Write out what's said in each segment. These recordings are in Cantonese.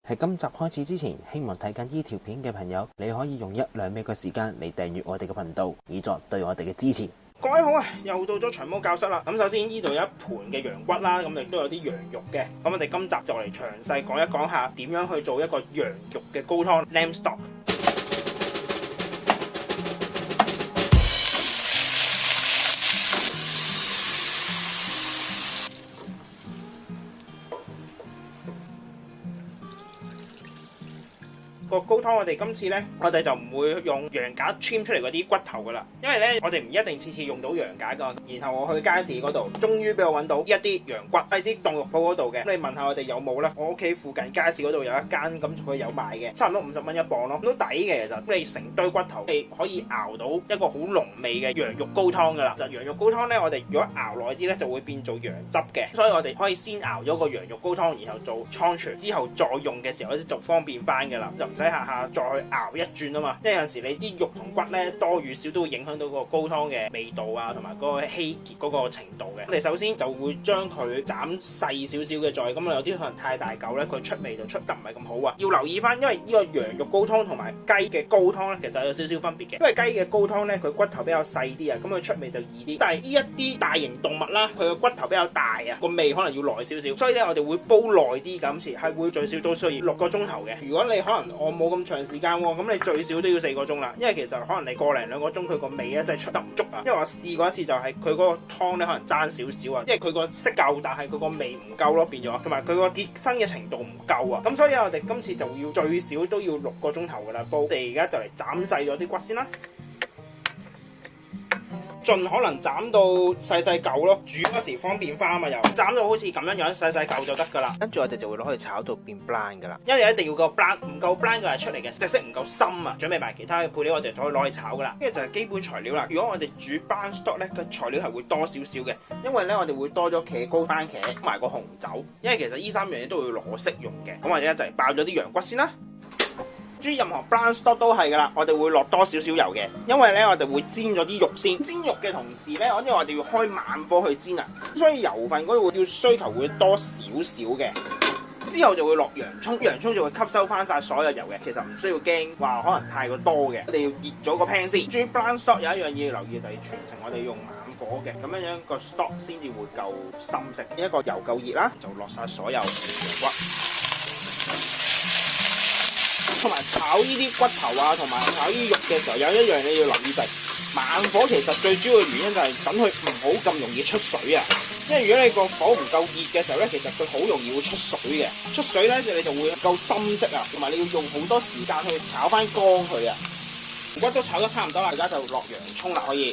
喺今集開始之前，希望睇緊呢條片嘅朋友，你可以用1-2秒嘅時間嚟訂閱我哋嘅頻道，以作對我哋嘅支持。各位好啊，又到咗長毛教室啦。咁首先呢度有一盤嘅羊骨啦，咁亦都有啲羊肉嘅。咁我哋今集就嚟詳細講一講下點樣去做一個羊肉嘅高湯 lamb stock。個高湯我哋今次呢，我哋就唔會用羊架 trim 出嚟嗰啲骨頭噶啦，因為呢，我哋唔一定次次用到羊架噶。然後我去街市嗰度，終於俾我揾到一啲羊骨喺啲凍肉鋪嗰度嘅。咁你問下我哋有冇呢？我屋企附近街市嗰度有一間，咁佢有賣嘅，差唔多50蚊一磅咯，都抵嘅。其實你成堆骨頭，你可以熬到一個好濃味嘅羊肉高湯噶啦。就羊肉高湯呢，我哋如果熬耐啲呢，就會變做羊汁嘅，所以我哋可以先熬咗個羊肉高湯，然後做倉存，之後再用嘅時候就方便翻噶啦，就唔使下下再去熬一轉啊嘛。因為有陣時你啲肉同骨咧多與少都會影響到個高湯嘅味道啊，同埋嗰個稀結嗰個程度嘅。我哋首先就會將佢斬細少少嘅再，咁有啲可能太大嚿咧，佢出味就出得唔係咁好啊。要留意翻，因為呢個羊肉高湯同埋雞嘅高湯咧，其實有少少分別嘅。因為雞嘅高湯咧，佢骨頭比較細啲啊，咁佢出味就易啲。但係呢一啲大型動物啦，佢個骨頭比較大啊，個味可能要耐少少，所以咧我哋會煲耐啲咁時，係會最少都需要6個鐘頭嘅。如果你可能我冇咁長時間喎，咁你最少都要4個鐘啦。因為其實可能你個零2個鐘，佢個味咧真係出得唔足啊。因為我試過一次就係佢嗰個湯咧可能爭少少啊，因為佢個色夠，但係佢個味唔夠咯，變咗，同埋佢個結身嘅程度唔夠啊。咁所以我哋今次就要最少都要6個鐘頭噶啦煲。我哋而家就嚟斬細咗啲骨先啦。盡可能斬到細細嚿咯，煮嗰時方便翻啊嘛，又斬到好似咁樣細細嚿就得噶啦。跟住我哋就會攞去炒到變 brown 噶啦，因為一定要個 brown，唔夠 brown 嘅係出嚟嘅色唔夠深啊。準備埋其他嘅配料，我就可以攞去炒噶啦。跟住就係基本材料啦。如果我哋煮 brown stock 咧，個材料係會多少少嘅，因為咧我哋會多咗茄膏、番茄同埋個紅酒，因為其實呢3樣嘢都會攞色用嘅。咁我哋一齊爆咗啲羊骨先啦。煮任何 brown stock 都係噶啦，我哋會落多少少油嘅，因為咧我哋會煎咗啲肉先。煎肉嘅同時咧，因為我哋要開慢火去煎啊，所以油份嗰度要需求會多少少嘅。之後就會落洋葱，洋葱就會吸收翻晒所有油嘅。其實唔需要驚話可能太過多嘅，我哋要熱咗個 pan 先。煮 brown stock 有一樣嘢要留意，就係全程我哋用慢火嘅，咁樣個 stock 先至會夠深色。一個油夠熱啦，就落晒所有羊骨。同埋炒呢啲骨頭啊，同埋炒呢啲肉嘅時候，有一樣你要留意就係慢火。其實最主要嘅原因就係等佢唔好咁容易出水啊。因為如果你個火唔夠熱嘅時候咧，其實佢好容易會出水嘅。出水咧，你就會夠深色啊，同埋你要用好多時間去炒翻乾佢啊。骨都炒得差唔多啦，而家就落洋葱啦，可以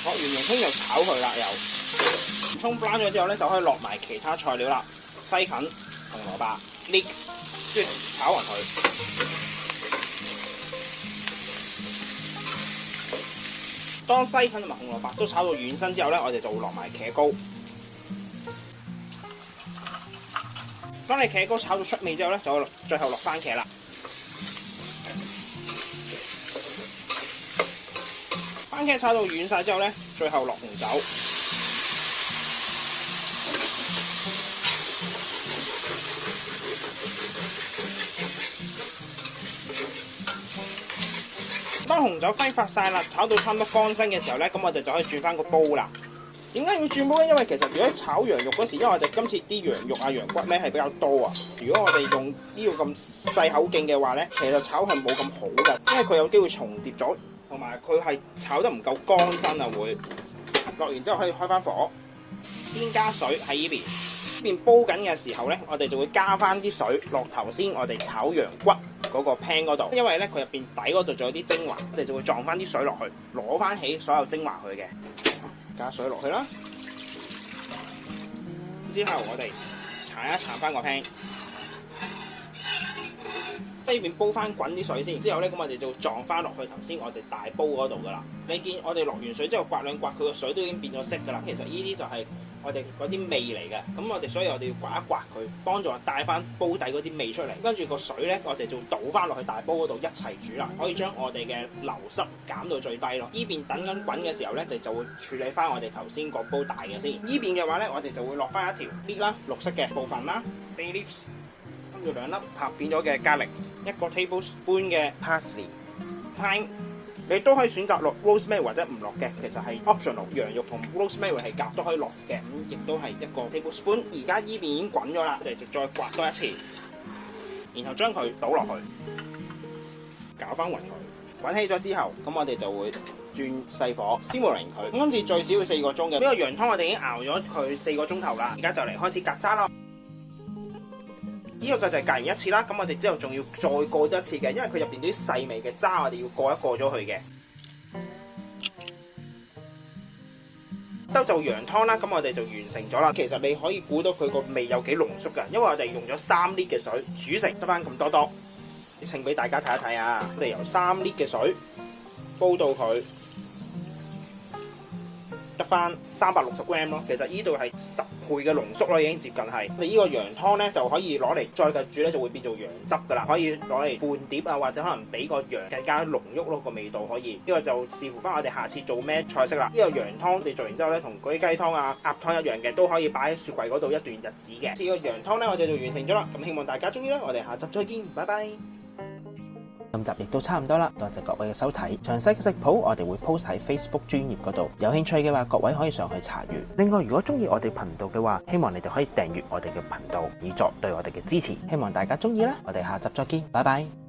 落完洋葱就炒佢啦。又葱翻咗之後咧，就可以落埋其他菜料啦，西芹、紅蘿蔔、leek。跟住炒勻佢，當西芹同埋紅蘿蔔都炒到軟身之後咧，我哋就會落埋茄膏。當你茄膏炒到出味之後咧，就最後落番茄啦。番茄炒到軟晒之後咧，最後落紅酒。當紅酒揮發晒啦，炒到差唔多乾身嘅時候咧，咁我哋就可以轉翻個煲啦。點解要轉煲咧？因為其實如果炒羊肉嗰時，因為我哋今次啲羊肉啊、羊骨咧係比較多啊。如果我哋用呢個咁細口徑嘅話咧，其實炒係冇咁好㗎，因為佢有機會重疊咗，同埋佢係炒得唔夠乾身啊會。落完之後可以開翻火，先加水喺呢邊煲緊嘅時候咧，我哋就會加翻啲水落頭先我哋炒羊骨嗰個 pan 嗰度，因為咧佢入邊底嗰度仲有啲精華，我哋就會撞翻啲水落去，攞翻起所有精華去嘅。加水落去啦，之後我哋鏟一鏟翻個 pan，呢邊煲翻滾啲水先，之後咧咁我哋就撞翻落去頭先我哋大煲嗰度噶啦。你見我哋落完水之後刮兩刮，佢個水都已經變咗色噶啦。其實呢啲就係我哋嗰啲味嚟嘅，咁我哋所以我哋要刮一刮佢，幫助帶翻煲底嗰啲味出嚟。跟住個水咧，我哋就倒翻落去大煲嗰度一齊煮啦，可以將我哋嘅流失減到最低咯。呢邊等緊滾嘅時候咧，我哋就會處理翻我哋頭先個煲大嘅先。呢邊嘅話咧，我哋就會落翻一條 leek 啦，綠色嘅部分啦 ，bay leaves，跟要2粒拍片咗嘅咖喱，1個 tablespoon 嘅 parsley、thyme。你都可以選擇落 rosemary 或者唔落嘅，其實係 optional。羊肉同 rosemary 係夾都可以落嘅，咁亦都係1個 tablespoon。而家依邊已經滾咗啦，我哋就再刮多一次，然後將佢倒落去，攪翻勻佢。滾起咗之後，咁我哋就會轉細火 simmering 佢。咁今次最少要4個鐘嘅。呢個羊湯我哋已經熬咗佢4個鐘頭啦，而家就嚟開始隔渣啦。呢個就係隔完一次啦，咁我哋之後仲要再過多一次嘅，因為佢入邊啲細微嘅渣我哋要過一過咗去嘅。兜就羊湯啦，咁我哋就完成咗啦。其實你可以估到佢個味有幾濃縮㗎，因為我哋用咗3 lit 嘅水煮成得翻咁多，稱俾大家睇一睇啊！我哋由3 lit 嘅水煲到佢得翻360 gram 咯，其實呢度係10倍嘅濃縮咯，已經接近係。你呢個羊湯咧就可以攞嚟再繼煮咧，就會變做羊汁噶啦，可以攞嚟拌碟啊，或者可能俾個羊更加濃郁咯個味道可以。呢個就視乎翻我哋下次做咩菜式啦。呢個羊湯你做完之後咧，同嗰啲雞湯啊、鴨湯一樣嘅，都可以擺喺雪櫃嗰度一段日子嘅。呢個羊湯咧我哋就完成咗啦，咁希望大家中意啦。我哋下集再見，拜拜。今集亦都差唔多啦，多謝各位嘅收睇。詳細嘅食譜我哋會 post 喺 Facebook 專頁嗰度，有興趣嘅話，各位可以上去查閱。另外，如果中意我哋頻道嘅話，希望你哋可以訂閱我哋嘅頻道，以作對我哋嘅支持。希望大家中意啦，我哋下集再見，拜拜。